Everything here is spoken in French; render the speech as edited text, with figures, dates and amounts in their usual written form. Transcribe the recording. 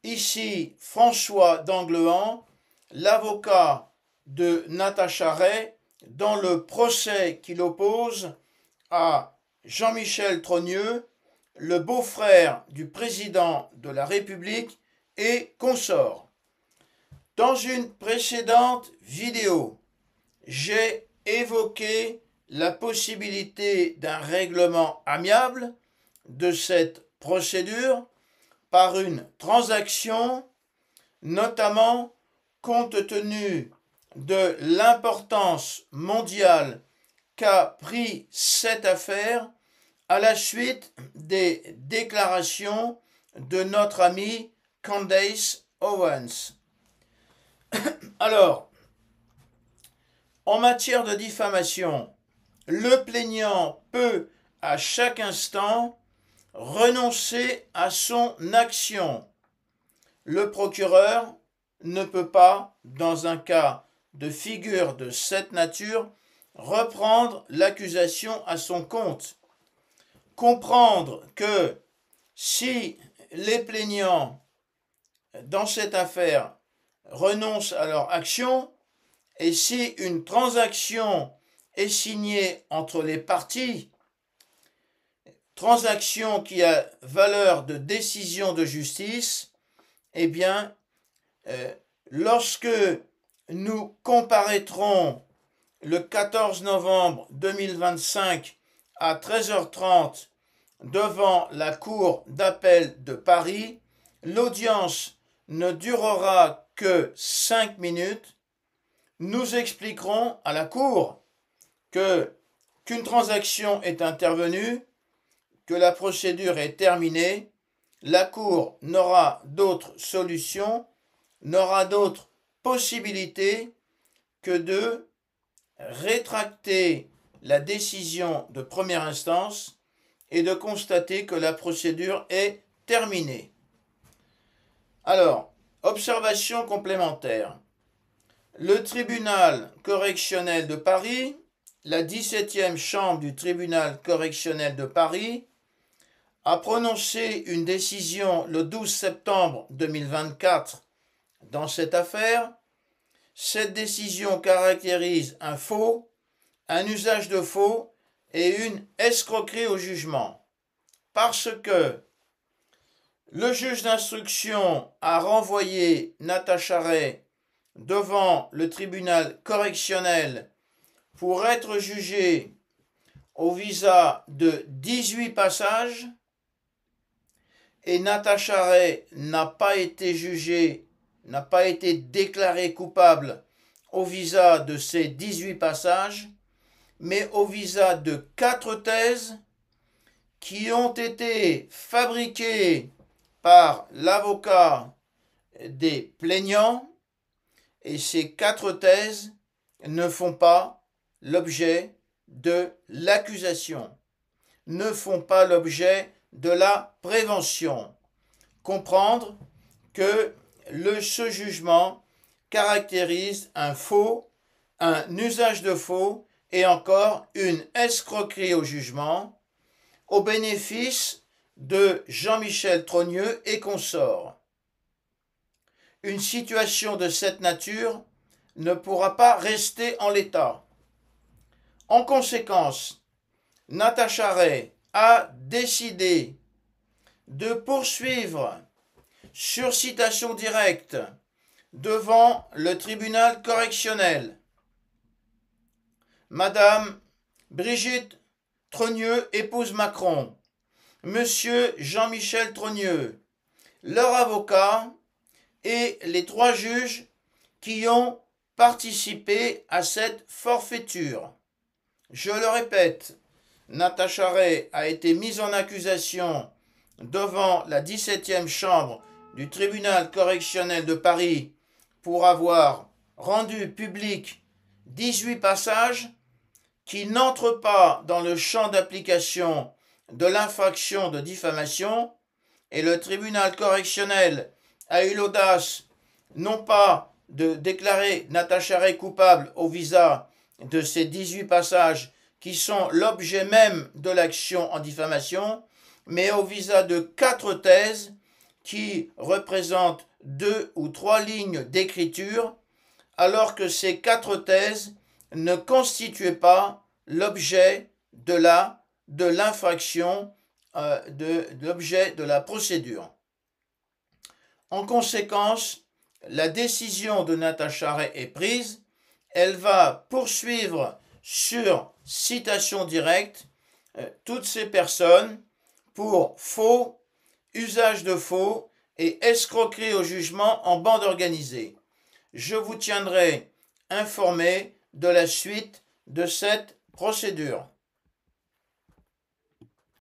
Ici, François d'Anglehan, l'avocat de Natacha Ray, dans le procès qu'il oppose à Jean-Michel Trogneux, le beau-frère du président de la République et consort. Dans une précédente vidéo, j'ai évoqué la possibilité d'un règlement amiable de cette procédure par une transaction, notamment compte tenu de l'importance mondiale qu'a pris cette affaire à la suite des déclarations de notre amie Candace Owens. Alors, en matière de diffamation, le plaignant peut à chaque instant renoncer à son action. Le procureur ne peut pas, dans un cas de figure de cette nature, reprendre l'accusation à son compte. Comprendre que si les plaignants dans cette affaire renoncent à leur action et si une transaction est signée entre les parties, transaction qui a valeur de décision de justice, eh bien, lorsque nous comparaîtrons le 14 novembre 2025 à 13h30 devant la Cour d'appel de Paris, l'audience ne durera que 5 minutes. Nous expliquerons à la Cour qu'une transaction est intervenue, que la procédure est terminée. La Cour n'aura d'autre solution, n'aura d'autre possibilité que de rétracter la décision de première instance et de constater que la procédure est terminée. Alors, observation complémentaire. Le tribunal correctionnel de Paris, la 17e chambre du tribunal correctionnel de Paris, a prononcé une décision le 12 septembre 2024 dans cette affaire. Cette décision caractérise un faux, un usage de faux et une escroquerie au jugement. Parce que le juge d'instruction a renvoyé Natacha Ray devant le tribunal correctionnel pour être jugée au visa de 18 passages et Natacha Ray n'a pas été jugée, n'a pas été déclarée coupable au visa de ces 18 passages, mais au visa de 4 thèses qui ont été fabriquées par l'avocat des plaignants, et ces 4 thèses ne font pas l'objet de l'accusation, ne font pas l'objet de la prévention. Comprendre que ce jugement caractérise un faux, un usage de faux et encore une escroquerie au jugement au bénéfice de Jean-Michel Trogneux et consorts. Une situation de cette nature ne pourra pas rester en l'état. En conséquence, Natacha Ray a décidé de poursuivre sur citation directe devant le tribunal correctionnel Madame Brigitte Trogneux, épouse Macron, Monsieur Jean-Michel Trogneux, leur avocat et les 3 juges qui ont participé à cette forfaiture. Je le répète, Natacha Ray a été mise en accusation devant la 17e chambre du tribunal correctionnel de Paris pour avoir rendu public 18 passages qui n'entrent pas dans le champ d'application de l'infraction de diffamation, et le tribunal correctionnel a eu l'audace non pas de déclarer Natacha Ray coupable au visa de ces 18 passages qui sont l'objet même de l'action en diffamation, mais au visa de 4 thèses qui représentent 2 ou 3 lignes d'écriture, alors que ces 4 thèses ne constituaient pas l'objet de l'infraction, de l'objet de la procédure. En conséquence, la décision de Natacha Ray est prise. Elle va poursuivre sur citation directe toutes ces personnes pour faux, usage de faux et escroquerie au jugement en bande organisée. Je vous tiendrai informé de la suite de cette procédure.